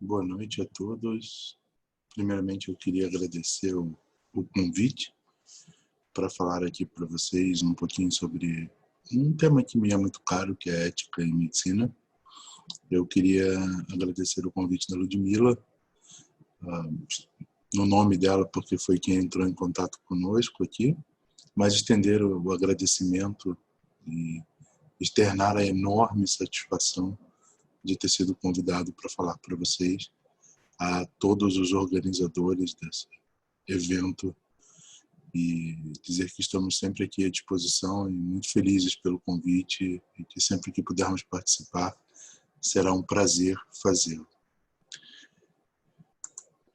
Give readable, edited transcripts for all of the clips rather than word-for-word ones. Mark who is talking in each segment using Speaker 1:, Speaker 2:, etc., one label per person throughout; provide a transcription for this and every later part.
Speaker 1: Boa noite a todos. Primeiramente, eu queria agradecer o convite para falar aqui para vocês um pouquinho sobre um tema que me é muito caro, que é ética em medicina. Eu queria agradecer o convite da Ludmila, no nome dela, porque foi quem entrou em contato conosco aqui, mas estender o agradecimento e externar a enorme satisfação de ter sido convidado para falar para vocês, a todos os organizadores desse evento, e dizer que estamos sempre aqui à disposição e muito felizes pelo convite e que sempre que pudermos participar será um prazer fazê-lo.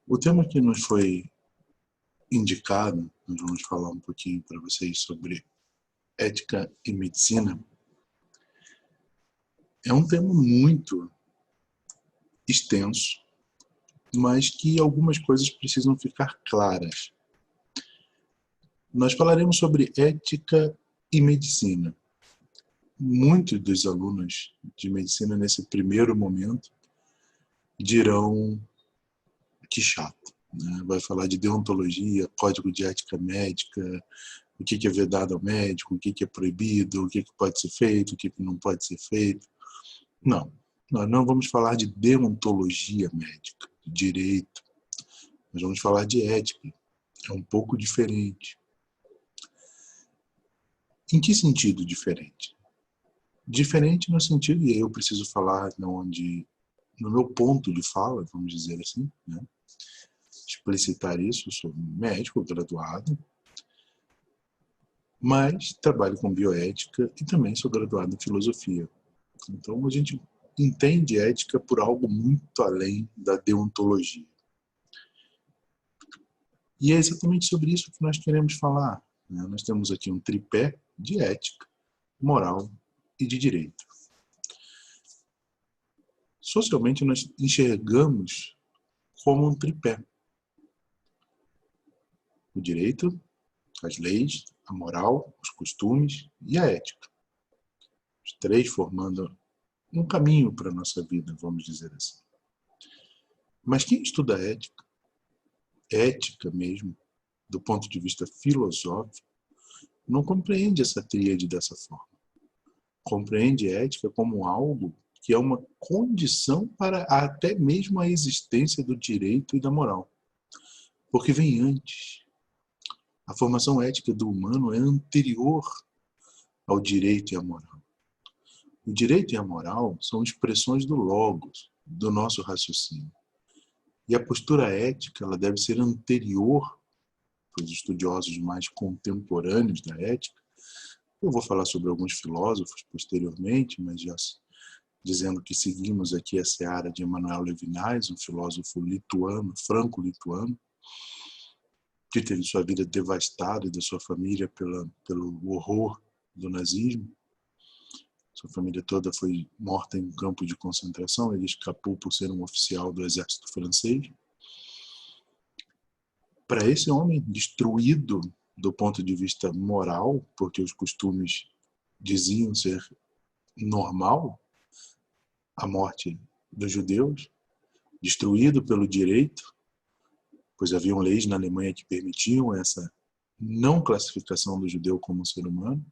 Speaker 1: O tema que nos foi indicado, nós vamos falar um pouquinho para vocês sobre ética e medicina, é um tema muito extenso, mas que algumas coisas precisam ficar claras. Nós falaremos sobre ética e medicina. Muitos dos alunos de medicina, nesse primeiro momento, dirão que chato, né? Vai falar de deontologia, código de ética médica, o que é vedado ao médico, o que é proibido, o que pode ser feito, o que não pode ser feito. Não, nós não vamos falar de deontologia médica, de direito. Nós vamos falar de ética. É um pouco diferente. Em que sentido diferente? Diferente no sentido, e aí eu preciso falar no meu ponto de fala, vamos dizer assim, né? Explicitar isso, eu sou médico graduado, mas trabalho com bioética e também sou graduado em filosofia. Então a gente entende ética por algo muito além da deontologia. E é exatamente sobre isso que nós queremos falar, né? Nós temos aqui um tripé de ética, moral e de direito. Socialmente nós enxergamos como um tripé: o direito, as leis, a moral, os costumes e a ética. Os três formando um caminho para a nossa vida, vamos dizer assim. Mas quem estuda ética, ética mesmo, do ponto de vista filosófico, não compreende essa tríade dessa forma. Compreende ética como algo que é uma condição para até mesmo a existência do direito e da moral. Porque vem antes. A formação ética do humano é anterior ao direito e à moral. O direito e a moral são expressões do logos, do nosso raciocínio. E a postura ética ela deve ser anterior, para os estudiosos mais contemporâneos da ética. Eu vou falar sobre alguns filósofos posteriormente, mas já dizendo que seguimos aqui a seara de Emmanuel Levinas, um filósofo lituano, franco-lituano, que teve sua vida devastada e da sua família pelo horror do nazismo. Sua família toda foi morta em um campo de concentração, ele escapou por ser um oficial do exército francês. Para esse homem destruído do ponto de vista moral, porque os costumes diziam ser normal a morte dos judeus, destruído pelo direito, pois haviam leis na Alemanha que permitiam essa não classificação do judeu como ser humano,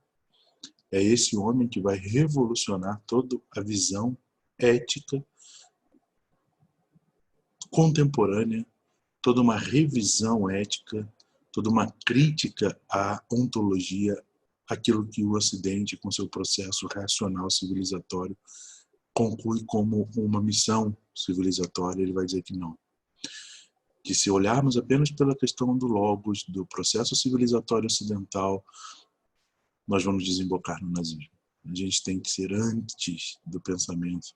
Speaker 1: é esse homem que vai revolucionar toda a visão ética contemporânea, toda uma revisão ética, toda uma crítica à ontologia, aquilo que o Ocidente, com seu processo racional civilizatório, conclui como uma missão civilizatória. Ele vai dizer que não. Que se olharmos apenas pela questão do logos, do processo civilizatório ocidental, nós vamos desembocar no nazismo. A gente tem que ser antes do pensamento,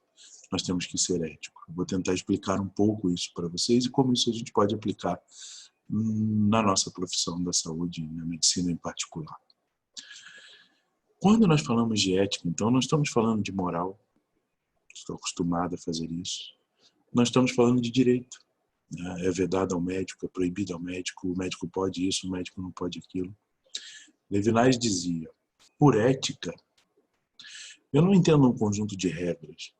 Speaker 1: nós temos que ser ético. Vou tentar explicar um pouco isso para vocês e como isso a gente pode aplicar na nossa profissão da saúde e na medicina em particular. Quando nós falamos de ética, então, não estamos falando de moral, estou acostumado a fazer isso. Nós estamos falando de direito. É vedado ao médico, é proibido ao médico, o médico pode isso, o médico não pode aquilo. Levinas dizia, por ética, eu não entendo um conjunto de regras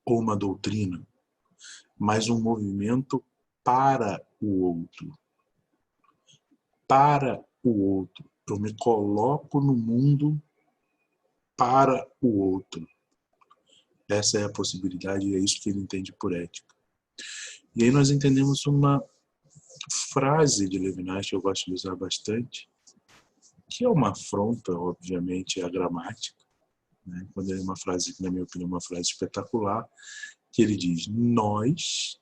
Speaker 1: ou uma doutrina mas um movimento para o outro. Para o outro. Eu me coloco no mundo para o outro. Essa é a possibilidade e é isso que ele entende por ética. E aí nós entendemos uma frase de Levinas que eu gosto de usar bastante, que é uma afronta, obviamente, à gramática, né? Quando é uma frase que, na minha opinião, é uma frase espetacular, que ele diz: nós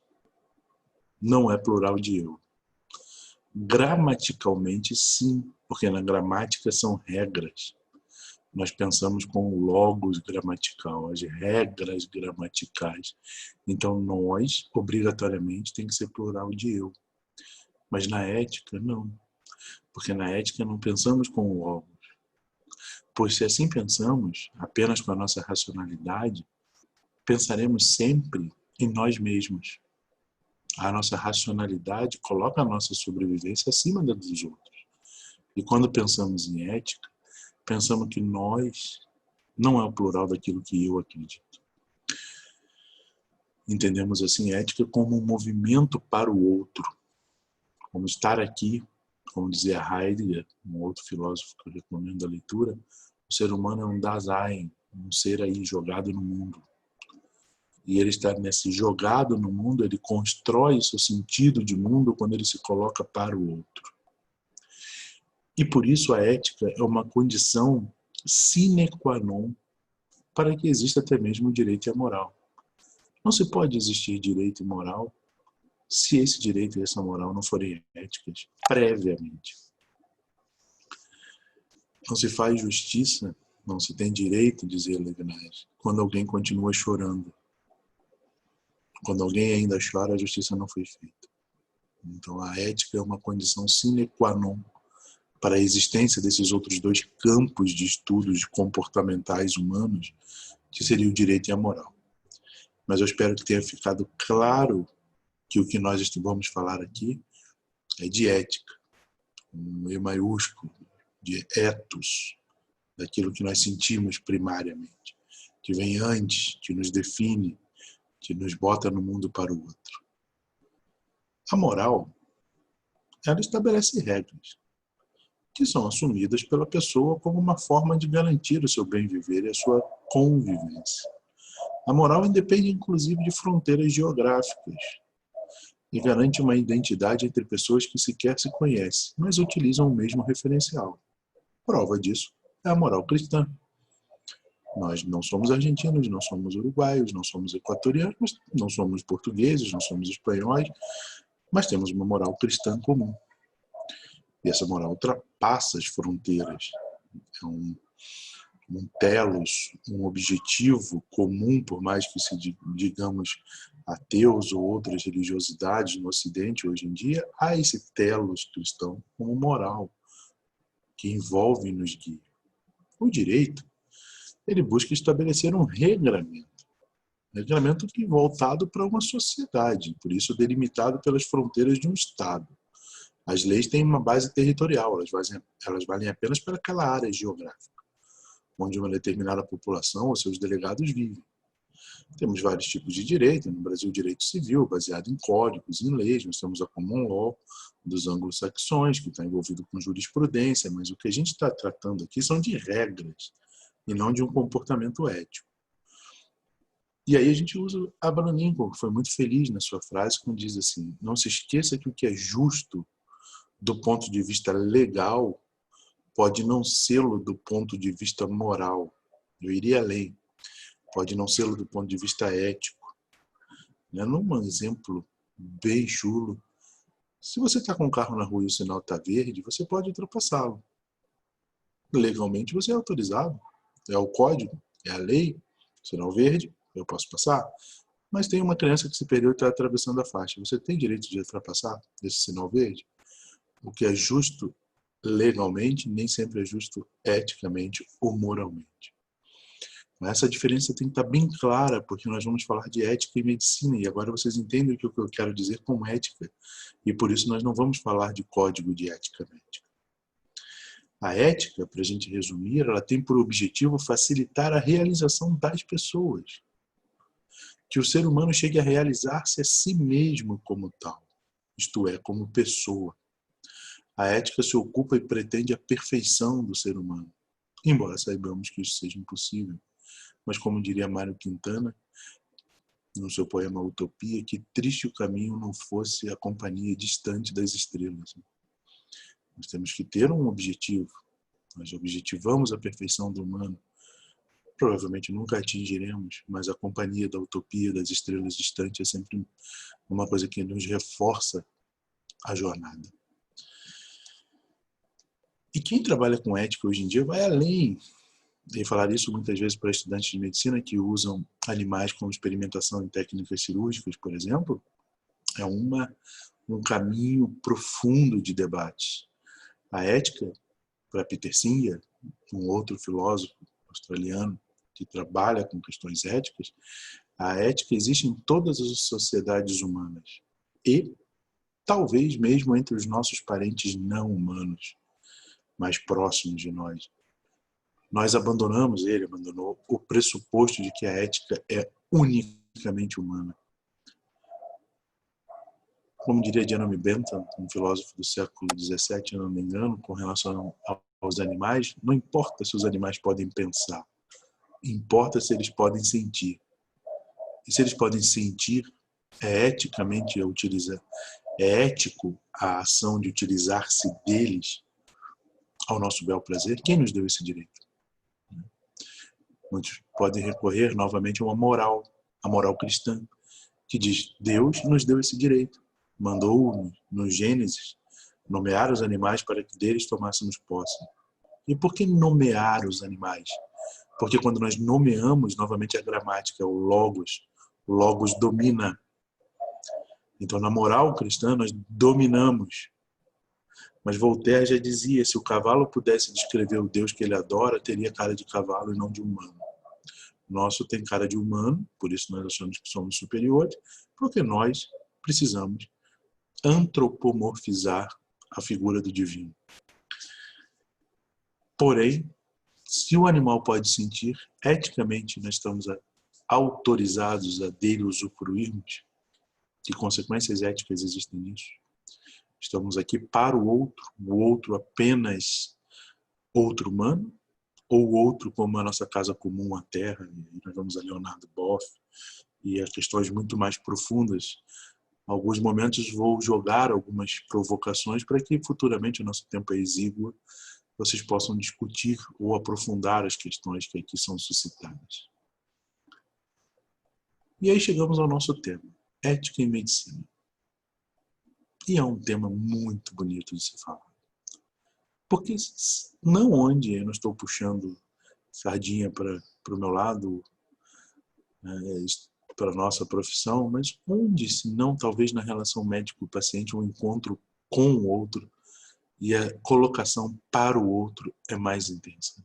Speaker 1: não é plural de eu. Gramaticalmente, sim, porque na gramática são regras. Nós pensamos com o logos gramatical, as regras gramaticais. Então, nós, obrigatoriamente, tem que ser plural de eu. Mas na ética, não. Porque na ética não pensamos com o logos. Pois se assim pensamos, apenas com a nossa racionalidade, pensaremos sempre em nós mesmos. A nossa racionalidade coloca a nossa sobrevivência acima da dos outros. E quando pensamos em ética, pensamos que nós não é o plural daquilo que eu acredito. Entendemos assim ética como um movimento para o outro. Como estar aqui, como dizia Heidegger, um outro filósofo que eu recomendo a leitura, o ser humano é um Dasein, um ser aí jogado no mundo. E ele está nesse jogado no mundo, ele constrói seu sentido de mundo quando ele se coloca para o outro. E por isso a ética é uma condição sine qua non para que exista até mesmo o direito e a moral. Não se pode existir direito e moral se esse direito e essa moral não forem éticas previamente. Não se faz justiça, não se tem direito, dizia Levinas, quando alguém continua chorando. Quando alguém ainda chora, a justiça não foi feita. Então a ética é uma condição sine qua non para a existência desses outros dois campos de estudos comportamentais humanos, que seria o direito e a moral. Mas eu espero que tenha ficado claro que o que nós vamos falar aqui é de ética, um E maiúsculo, de ethos, daquilo que nós sentimos primariamente, que vem antes, que nos define, que nos bota no mundo para o outro. A moral, ela estabelece regras, que são assumidas pela pessoa como uma forma de garantir o seu bem viver e a sua convivência. A moral independe, inclusive, de fronteiras geográficas e garante uma identidade entre pessoas que sequer se conhecem, mas utilizam o mesmo referencial. Prova disso é a moral cristã. Nós não somos argentinos, não somos uruguaios, não somos equatorianos, não somos portugueses, não somos espanhóis, mas temos uma moral cristã comum. E essa moral ultrapassa as fronteiras. É um telos, um objetivo comum, por mais que se digamos ateus ou outras religiosidades no Ocidente hoje em dia, há esse telos cristão como moral, que envolve e nos guia. O direito, ele busca estabelecer um regramento que é voltado para uma sociedade, por isso delimitado pelas fronteiras de um Estado. As leis têm uma base territorial, elas valem apenas para aquela área geográfica, onde uma determinada população ou seus delegados vivem. Temos vários tipos de direito, no Brasil o direito civil, baseado em códigos, em leis, nós temos a common law dos anglo-saxões, que está envolvido com jurisprudência, mas o que a gente está tratando aqui são de regras, e não de um comportamento ético. E aí a gente usa Abraham Lincoln, que foi muito feliz na sua frase, quando diz assim: não se esqueça que o que é justo do ponto de vista legal pode não sê-lo do ponto de vista moral. Eu iria além. Pode não sê-lo do ponto de vista ético. Num exemplo bem chulo, se você está com um carro na rua e o sinal está verde, você pode ultrapassá-lo. Legalmente você é autorizado. É o código, é a lei. Sinal verde, eu posso passar. Mas tem uma criança que se perdeu e está atravessando a faixa. Você tem direito de ultrapassar esse sinal verde? O que é justo legalmente nem sempre é justo eticamente ou moralmente. Essa diferença tem que estar bem clara, porque nós vamos falar de ética e medicina, e agora vocês entendem o que eu quero dizer com ética, e por isso nós não vamos falar de código de ética médica. A ética, para a gente resumir, ela tem por objetivo facilitar a realização das pessoas. que o ser humano chegue a realizar-se a si mesmo como tal, isto é, como pessoa. A ética se ocupa e pretende a perfeição do ser humano, embora saibamos que isso seja impossível. Mas, como diria Mário Quintana, no seu poema Utopia, que triste o caminho não fosse a companhia distante das estrelas. Nós temos que ter um objetivo. Nós objetivamos a perfeição do humano. Provavelmente nunca atingiremos, mas a companhia da utopia das estrelas distantes é sempre uma coisa que nos reforça a jornada. E quem trabalha com ética hoje em dia vai além. E falar isso muitas vezes para estudantes de medicina que usam animais como experimentação em técnicas cirúrgicas, por exemplo, é um caminho profundo de debate. A ética, para Peter Singer, um outro filósofo australiano que trabalha com questões éticas, a ética existe em todas as sociedades humanas e talvez mesmo entre os nossos parentes não humanos, mais próximos de nós. Nós abandonou o pressuposto de que a ética é unicamente humana. Como diria Jeremy Bentham, um filósofo do século XVII, se não me engano, com relação aos animais, não importa se os animais podem pensar, importa se eles podem sentir. E se eles podem sentir, é ético a ação de utilizar-se deles ao nosso bel prazer? Quem nos deu esse direito? Muitos podem recorrer novamente a a moral cristã, que diz: Deus nos deu esse direito, mandou no Gênesis nomear os animais para que deles tomássemos posse. E por que nomear os animais? Porque quando nós nomeamos, novamente a gramática, o logos domina. Então, na moral cristã, nós dominamos. Mas Voltaire já dizia: se o cavalo pudesse descrever o Deus que ele adora, teria cara de cavalo e não de humano. Nosso tem cara de humano, por isso nós achamos que somos superiores, porque nós precisamos antropomorfizar a figura do divino. Porém, se o animal pode sentir, eticamente nós estamos autorizados a dele usufruirmos. Que consequências éticas existem nisso? Estamos aqui para o outro apenas outro humano, ou o outro como a nossa casa comum, a Terra, e nós vamos a Leonardo Boff, e a questões muito mais profundas. Em alguns momentos vou jogar algumas provocações para que futuramente, o nosso tempo é exíguo, vocês possam discutir ou aprofundar as questões que aqui são suscitadas. E aí chegamos ao nosso tema, ética em medicina. E é um tema muito bonito de se falar. Porque não onde eu não estou puxando sardinha para o meu lado, para a nossa profissão, mas onde, se não talvez na relação médico-paciente, um encontro com o outro e a colocação para o outro é mais intensa.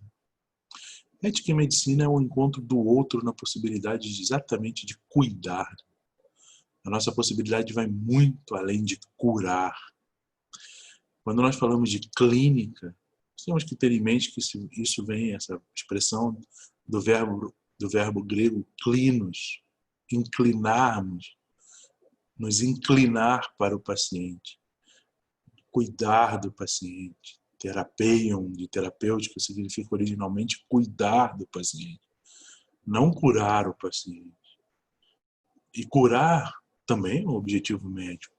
Speaker 1: Ética em medicina é o encontro do outro na possibilidade exatamente de cuidar. A nossa possibilidade vai muito além de curar. Quando nós falamos de clínica, nós temos que ter em mente que isso vem, essa expressão do verbo grego klinos, inclinarmos, nos inclinar para o paciente, cuidar do paciente. Terapeion, de terapêutica, significa originalmente cuidar do paciente, não curar o paciente. E curar também é um objetivo médico.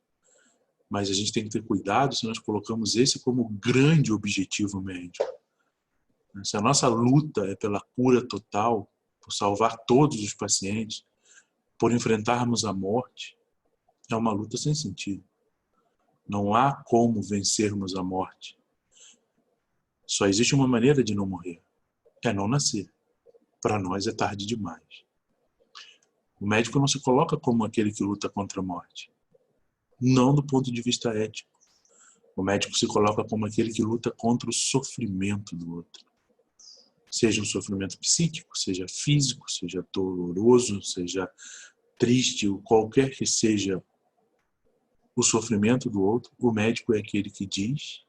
Speaker 1: Mas a gente tem que ter cuidado se nós colocamos esse como grande objetivo médico. Se a nossa luta é pela cura total, por salvar todos os pacientes, por enfrentarmos a morte, é uma luta sem sentido. Não há como vencermos a morte. Só existe uma maneira de não morrer, é não nascer. Para nós é tarde demais. O médico não se coloca como aquele que luta contra a morte. Não do ponto de vista ético. O médico se coloca como aquele que luta contra o sofrimento do outro. Seja um sofrimento psíquico, seja físico, seja doloroso, seja triste, ou qualquer que seja o sofrimento do outro, o médico é aquele que diz,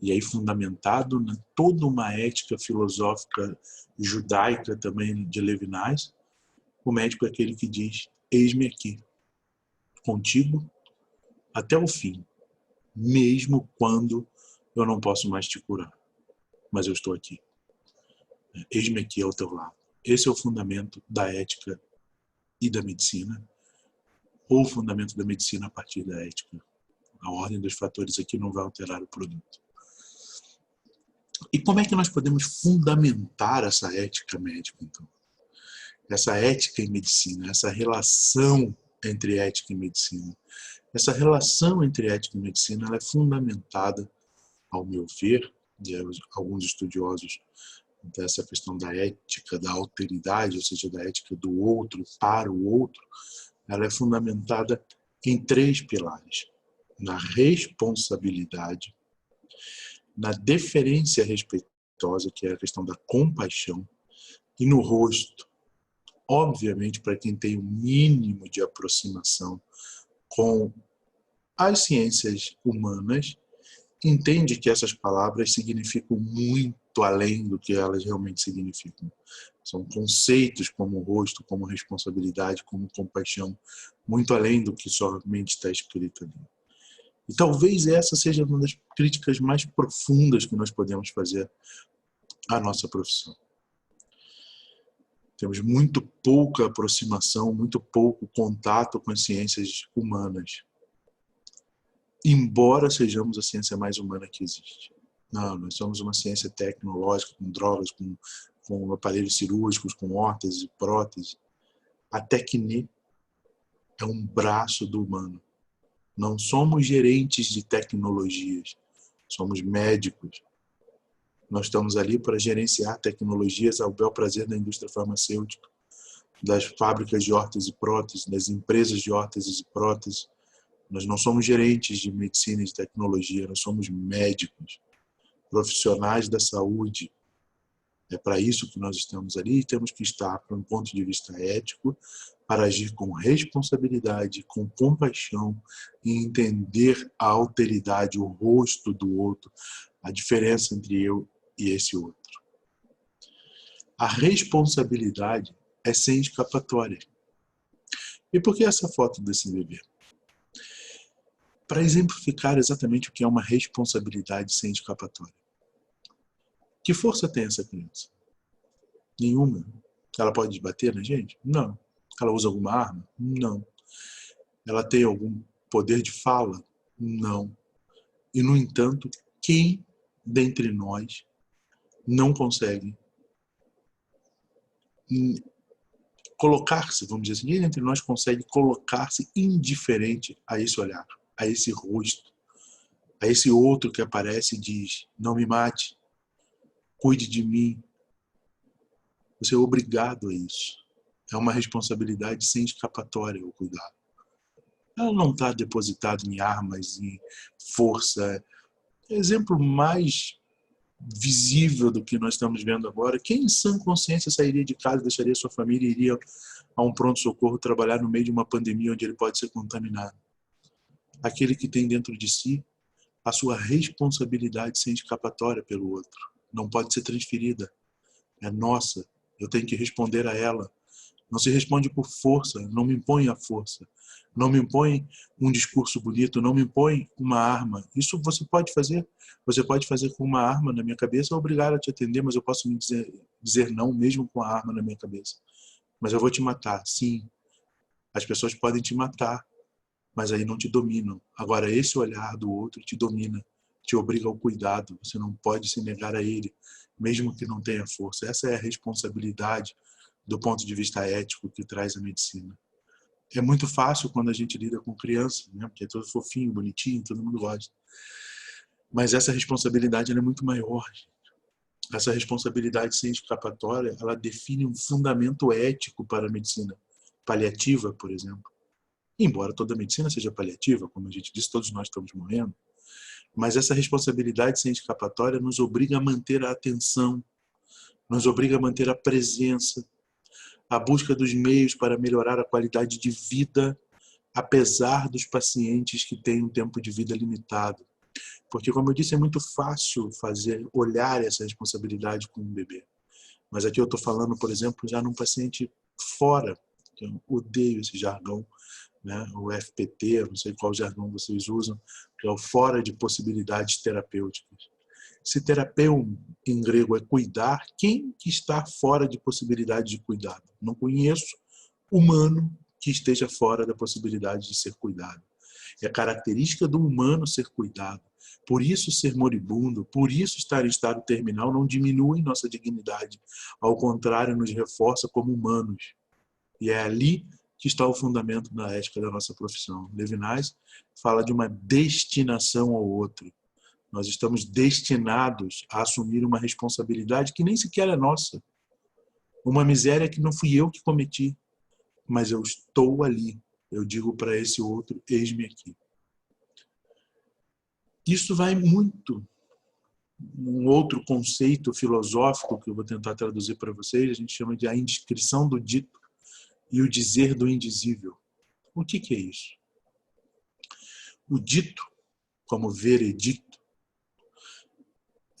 Speaker 1: e aí fundamentado em toda uma ética filosófica judaica também de Levinas, O médico é aquele que diz: eis-me aqui, contigo até o fim, mesmo quando eu não posso mais te curar, mas eu estou aqui. Eis-me aqui ao teu lado. Esse é o fundamento da ética e da medicina, ou o fundamento da medicina a partir da ética. A ordem dos fatores aqui não vai alterar o produto. E como é que nós podemos fundamentar essa ética médica, então? Essa ética em medicina, essa relação entre ética e medicina. Essa relação entre ética e medicina ela é fundamentada, ao meu ver, de alguns estudiosos dessa questão da ética, da alteridade, ou seja, da ética do outro para o outro, ela é fundamentada em 3 pilares: na responsabilidade, na deferência respeitosa, que é a questão da compaixão, e no rosto. Obviamente, para quem tem o mínimo de aproximação com as ciências humanas, entende que essas palavras significam muito além do que elas realmente significam. São conceitos como rosto, como responsabilidade, como compaixão, muito além do que somente está escrito ali. E talvez essa seja uma das críticas mais profundas que nós podemos fazer à nossa profissão. Temos muito pouca aproximação, muito pouco contato com as ciências humanas, embora sejamos a ciência mais humana que existe. Não, nós somos uma ciência tecnológica, com drogas, com aparelhos cirúrgicos, com órteses e próteses. A técnica é um braço do humano. Não somos gerentes de tecnologias, somos médicos. Nós estamos ali para gerenciar tecnologias ao bel prazer da indústria farmacêutica, das fábricas de órteses e próteses, das empresas de órteses e próteses. Nós não somos gerentes de medicina e de tecnologia, nós somos médicos, profissionais da saúde. É para isso que nós estamos ali e temos que estar, para um ponto de vista ético, para agir com responsabilidade, com compaixão e entender a alteridade, o rosto do outro, a diferença entre eu e esse outro. A responsabilidade é sem escapatória. E por que essa foto desse bebê? Para exemplificar exatamente o que é uma responsabilidade sem escapatória. Que força tem essa criança? Nenhuma. Ela pode bater na gente? Não. Ela usa alguma arma? Não. Ela tem algum poder de fala? Não. E, no entanto, quem dentre nós não consegue colocar-se, vamos dizer assim, quem dentre nós consegue colocar-se indiferente a esse olhar, a esse rosto, a esse outro que aparece e diz: não me mate, cuide de mim. Você é obrigado a isso. É uma responsabilidade sem escapatória o cuidado. Ela não está depositada em armas, em força. Exemplo mais visível do que nós estamos vendo agora: quem em sã consciência sairia de casa, deixaria sua família e iria a um pronto-socorro trabalhar no meio de uma pandemia onde ele pode ser contaminado? Aquele que tem dentro de si a sua responsabilidade sem escapatória pelo outro. Não pode ser transferida. É nossa. Eu tenho que responder a ela. Não se responde por força, não me impõe a força. Não me impõe um discurso bonito, não me impõe uma arma. Isso você pode fazer. Você pode fazer com uma arma na minha cabeça, obrigar a te atender, mas eu posso me dizer não mesmo com a arma na minha cabeça. Mas eu vou te matar, sim. As pessoas podem te matar, mas aí não te dominam. Agora, esse olhar do outro te domina, te obriga ao cuidado. Você não pode se negar a ele, mesmo que não tenha força. Essa é a responsabilidade do ponto de vista ético que traz a medicina. É muito fácil quando a gente lida com criança, né? Porque é todo fofinho, bonitinho, todo mundo gosta. Mas essa responsabilidade ela é muito maior. Essa responsabilidade sem escapatória, ela define um fundamento ético para a medicina paliativa, por exemplo. Embora toda a medicina seja paliativa, como a gente disse, todos nós estamos morrendo, mas essa responsabilidade sem escapatória nos obriga a manter a atenção, nos obriga a manter a presença, a busca dos meios para melhorar a qualidade de vida, apesar dos pacientes que têm um tempo de vida limitado. Porque, como eu disse, é muito fácil olhar essa responsabilidade com um bebê. Mas aqui eu estou falando, por exemplo, já num paciente fora Eu odeio esse jargão, né? O FPT, não sei qual jargão vocês usam, que é o fora de possibilidades terapêuticas. Se terapeuta em grego é cuidar, quem que está fora de possibilidade de cuidado? Não conheço humano que esteja fora da possibilidade de ser cuidado. É característica do humano ser cuidado. Por isso ser moribundo, por isso estar em estado terminal não diminui nossa dignidade. Ao contrário, nos reforça como humanos. E é ali que está o fundamento da ética da nossa profissão. Levinas fala de uma destinação ao outro. Nós estamos destinados a assumir uma responsabilidade que nem sequer é nossa. Uma miséria que não fui eu que cometi, mas eu estou ali. Eu digo para esse outro, eis-me aqui. Isso vai muito. Um outro conceito filosófico que eu vou tentar traduzir para vocês, a gente chama de a inscrição do dito e o dizer do indizível. O que é isso? O dito, como veredicto,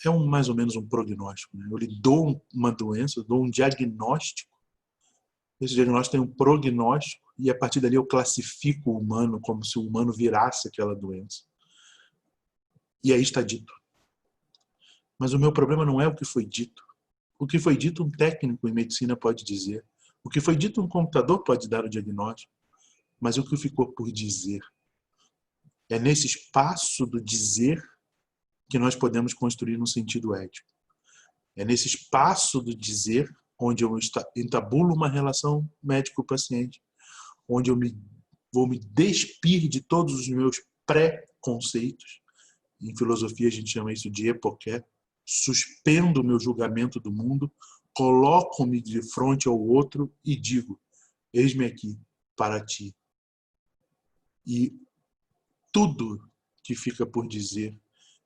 Speaker 1: é mais ou menos um prognóstico. Né? Eu lhe dou uma doença, eu dou um diagnóstico. Esse diagnóstico tem um prognóstico e a partir dali eu classifico o humano como se o humano virasse aquela doença. E aí está dito. Mas o meu problema não é o que foi dito. O que foi dito um técnico em medicina pode dizer. O que foi dito um computador pode dar o diagnóstico. Mas o que ficou por dizer? É nesse espaço do dizer que nós podemos construir um sentido ético. É nesse espaço do dizer onde eu entabulo uma relação médico-paciente, onde eu vou me despir de todos os meus pré-conceitos. Em filosofia a gente chama isso de epoqué. Suspendo o meu julgamento do mundo, coloco-me de frente ao outro e digo, eis-me aqui para ti. E tudo que fica por dizer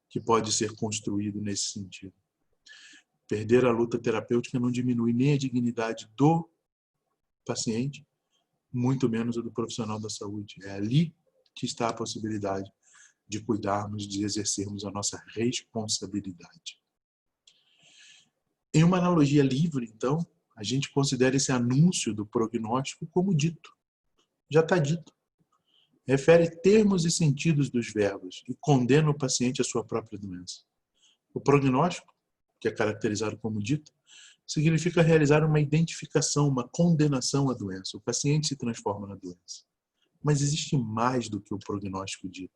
Speaker 1: que pode ser construído nesse sentido. Perder a luta terapêutica não diminui nem a dignidade do paciente, muito menos a do profissional da saúde. É ali que está a possibilidade de cuidarmos, de exercermos a nossa responsabilidade. Em uma analogia livre, então, a gente considera esse anúncio do prognóstico como dito. Já está dito. Refere termos e sentidos dos verbos e condena o paciente à sua própria doença. O prognóstico, que é caracterizado como dito, significa realizar uma identificação, uma condenação à doença. O paciente se transforma na doença. Mas existe mais do que o prognóstico dito.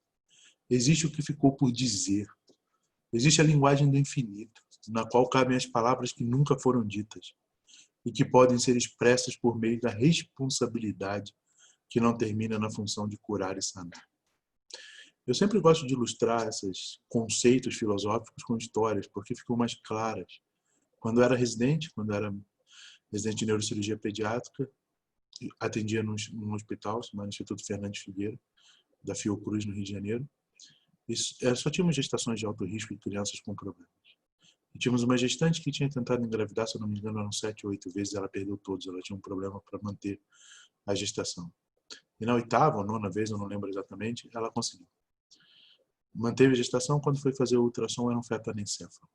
Speaker 1: Existe o que ficou por dizer. Existe a linguagem do infinito, na qual cabem as palavras que nunca foram ditas e que podem ser expressas por meio da responsabilidade que não termina na função de curar e sanar. Eu sempre gosto de ilustrar esses conceitos filosóficos com histórias, porque ficam mais claras. Quando eu era residente de neurocirurgia pediátrica, atendia num hospital chamado Instituto Fernandes Figueiredo, da Fiocruz, no Rio de Janeiro. Só tínhamos gestações de alto risco e crianças com problemas. E tínhamos uma gestante que tinha tentado engravidar, se eu não me engano, eram 7 ou 8 vezes, ela perdeu todos, ela tinha um problema para manter a gestação. E na 8ª ou 9ª vez, eu não lembro exatamente, ela conseguiu. Manteve a gestação, quando foi fazer o ultrassom, era um feto anencefalo.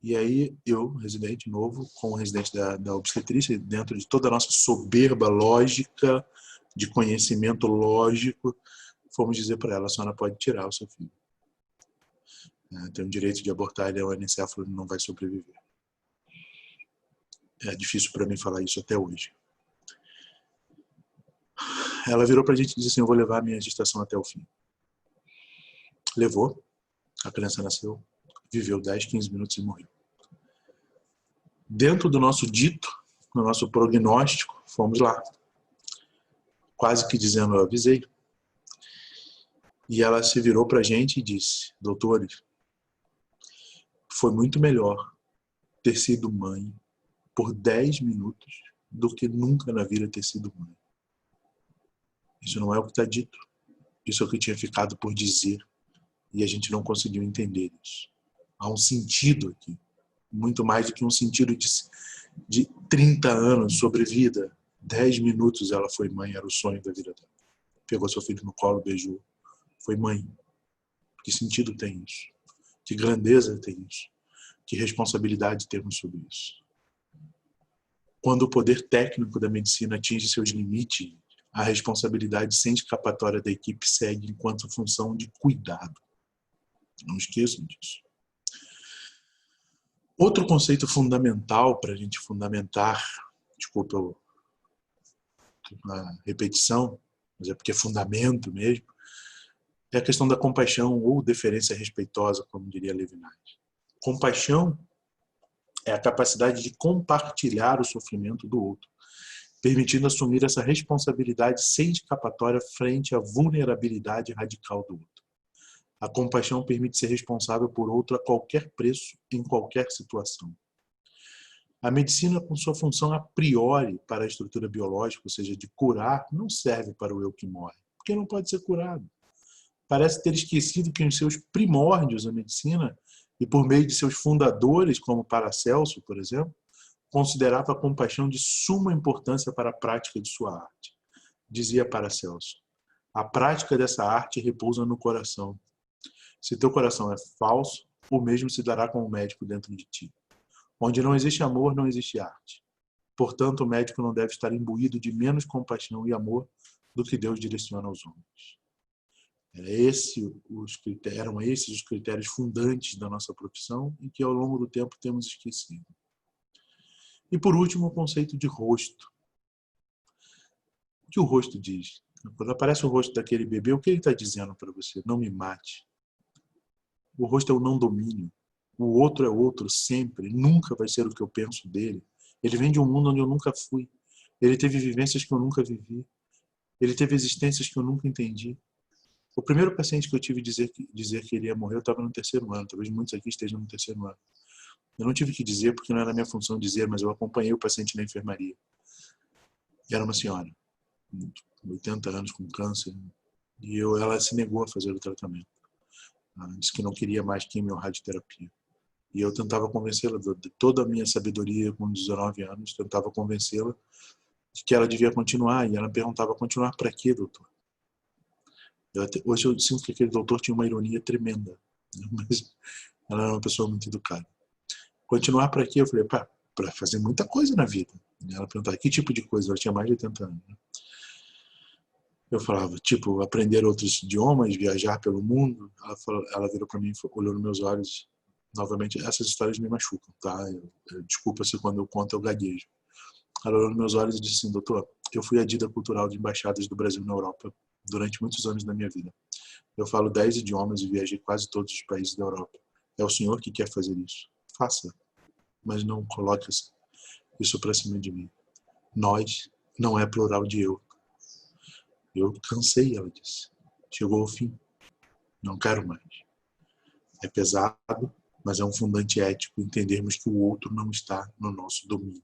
Speaker 1: E aí eu, residente novo, com o residente da obstetrícia, dentro de toda a nossa soberba lógica, de conhecimento lógico, fomos dizer para ela, a senhora pode tirar o seu filho. Tem o direito de abortar, ele é um anencefalo, ele não vai sobreviver. É difícil para mim falar isso até hoje. Ela virou para a gente e disse assim, eu vou levar a minha gestação até o fim. Levou, a criança nasceu, viveu 10, 15 minutos e morreu. Dentro do nosso dito, no nosso prognóstico, fomos lá. Quase que dizendo, eu avisei. E ela se virou para a gente e disse, doutores, foi muito melhor ter sido mãe por 10 minutos do que nunca na vida ter sido mãe. Isso não é o que está dito. Isso é o que tinha ficado por dizer. E a gente não conseguiu entender isso. Há um sentido aqui. Muito mais do que um sentido de 30 anos sobre vida. 10 minutos ela foi mãe, era o sonho da vida dela. Pegou seu filho no colo, beijou. Foi mãe. Que sentido tem isso? Que grandeza tem isso? Que responsabilidade temos sobre isso? Quando o poder técnico da medicina atinge seus limites, a responsabilidade sem escapatória da equipe segue enquanto função de cuidado. Não esqueçam disso. Outro conceito fundamental para a gente fundamentar, desculpa a repetição, mas é porque é fundamento mesmo, é a questão da compaixão ou deferência respeitosa, como diria Levinas. Compaixão é a capacidade de compartilhar o sofrimento do outro, permitindo assumir essa responsabilidade sem escapatória frente à vulnerabilidade radical do outro. A compaixão permite ser responsável por outro a qualquer preço, em qualquer situação. A medicina, com sua função a priori para a estrutura biológica, ou seja, de curar, não serve para o eu que morre, porque não pode ser curado. Parece ter esquecido que em seus primórdios a medicina, e por meio de seus fundadores, como Paracelso, por exemplo, considerava a compaixão de suma importância para a prática de sua arte. Dizia Paracelso: a prática dessa arte repousa no coração. Se teu coração é falso, o mesmo se dará com o médico dentro de ti. Onde não existe amor, não existe arte. Portanto, o médico não deve estar imbuído de menos compaixão e amor do que Deus direciona aos homens. Eram esses os critérios fundantes da nossa profissão e que ao longo do tempo temos esquecido. E por último, o conceito de rosto. O que o rosto diz? Quando aparece o rosto daquele bebê, o que ele está dizendo para você? Não me mate. O rosto é o não domínio. O outro é outro sempre, nunca vai ser o que eu penso dele. Ele vem de um mundo onde eu nunca fui. Ele teve vivências que eu nunca vivi. Ele teve existências que eu nunca entendi. O primeiro paciente que eu tive dizer que ele ia morrer, eu estava no 3º ano. Talvez muitos aqui estejam no 3º ano. Eu não tive que dizer porque não era minha função dizer, mas eu acompanhei o paciente na enfermaria. Era uma senhora, 80 anos, com câncer, e ela se negou a fazer o tratamento. Ela disse que não queria mais quimio ou radioterapia. E eu tentava convencê-la, de toda a minha sabedoria com 19 anos, tentava convencê-la de que ela devia continuar. E ela perguntava: continuar para quê, doutor? Hoje eu sinto que aquele doutor tinha uma ironia tremenda, né? Mas ela era uma pessoa muito educada. Continuar para quê? Eu falei: para fazer muita coisa na vida. E ela perguntava: que tipo de coisa? Ela tinha mais de 80 anos. Né? Eu falava, tipo, aprender outros idiomas, viajar pelo mundo. Ela virou para mim, olhou nos meus olhos. Novamente, essas histórias me machucam, tá? Desculpa se quando eu conto eu gaguejo. Ela olhou nos meus olhos e disse assim: doutor, eu fui adida cultural de embaixadas do Brasil na Europa durante muitos anos da minha vida. Eu falo 10 idiomas e viajei quase todos os países da Europa. É o senhor que quer fazer isso? Faça, mas não coloque isso para cima de mim. Nós não é plural de eu. Eu cansei, ela disse. Chegou ao fim. Não quero mais. É pesado, mas é um fundante ético entendermos que o outro não está no nosso domínio.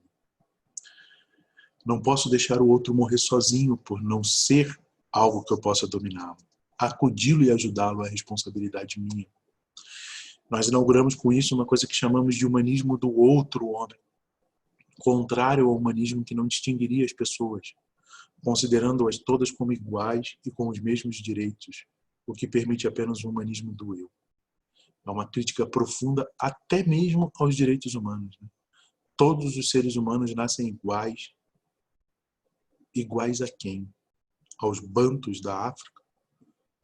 Speaker 1: Não posso deixar o outro morrer sozinho por não ser algo que eu possa dominá-lo. Acudi-lo e ajudá-lo é responsabilidade minha. Nós inauguramos com isso uma coisa que chamamos de humanismo do outro homem, contrário ao humanismo que não distinguiria as pessoas, considerando-as todas como iguais e com os mesmos direitos, o que permite apenas o humanismo do eu. É uma crítica profunda até mesmo aos direitos humanos. Né? Todos os seres humanos nascem iguais. Iguais a quem? Aos bantus da África?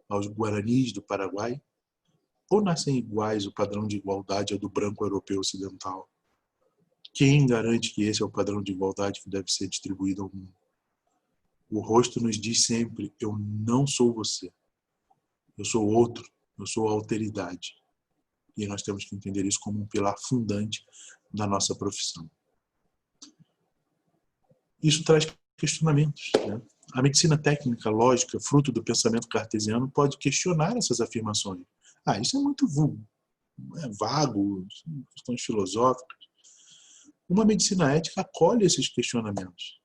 Speaker 1: Aos guaranis do Paraguai? Ou nascem iguais o padrão de igualdade é do branco europeu ocidental? Quem garante que esse é o padrão de igualdade que deve ser distribuído ao mundo? O rosto nos diz sempre: eu não sou você. Eu sou outro. Eu sou a alteridade. E nós temos que entender isso como um pilar fundante da nossa profissão. Isso traz questionamentos. Né? A medicina técnica, lógica, fruto do pensamento cartesiano, pode questionar essas afirmações. Isso é muito vago, questões filosóficas. Uma medicina ética acolhe esses questionamentos.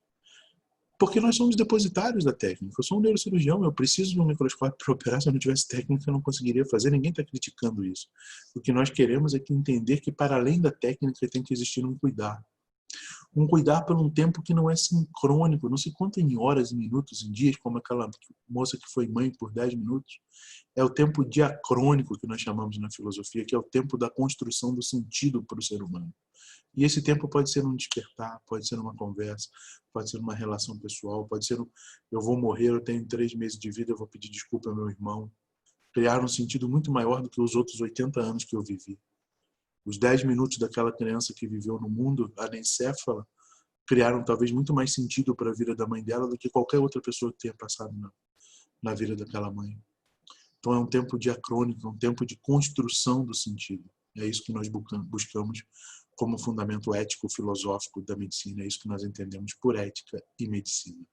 Speaker 1: Porque nós somos depositários da técnica. Eu sou um neurocirurgião, eu preciso de um microscópio para operar. Se eu não tivesse técnica, eu não conseguiria fazer. Ninguém está criticando isso. O que nós queremos é entender que, para além da técnica, tem que existir um cuidar. Um cuidar por um tempo que não é sincrônico, não se conta em horas, em minutos, em dias, como aquela moça que foi mãe por 10 minutos. É o tempo diacrônico que nós chamamos na filosofia, que é o tempo da construção do sentido para o ser humano. E esse tempo pode ser um despertar, pode ser uma conversa, pode ser uma relação pessoal, pode ser eu vou morrer, eu tenho 3 meses de vida, eu vou pedir desculpa ao meu irmão. Criar um sentido muito maior do que os outros 80 anos que eu vivi. Os 10 minutos daquela criança que viveu no mundo anencéfala criaram talvez muito mais sentido para a vida da mãe dela do que qualquer outra pessoa que tenha passado na vida daquela mãe. Então é um tempo diacrônico, é um tempo de construção do sentido. É isso que nós buscamos como fundamento ético-filosófico da medicina, é isso que nós entendemos por ética e medicina.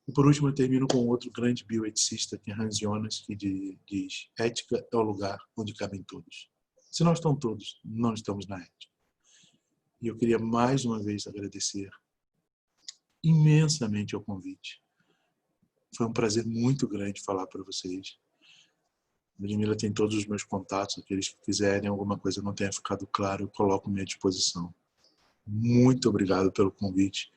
Speaker 1: E por último eu termino com outro grande bioeticista, que é Hans Jonas, que diz: ética é o lugar onde cabem todos. Se não estão todos, não estamos na ética. E eu queria mais uma vez agradecer imensamente ao convite. Foi um prazer muito grande falar para vocês. A Ludmila tem todos os meus contatos, aqueles que quiserem alguma coisa não tenha ficado claro, eu coloco à minha disposição. Muito obrigado pelo convite.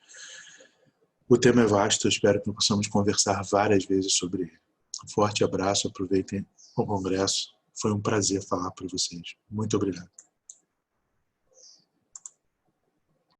Speaker 1: O tema é vasto, eu espero que possamos conversar várias vezes sobre ele. Um forte abraço, aproveitem o congresso. Foi um prazer falar para vocês. Muito obrigado.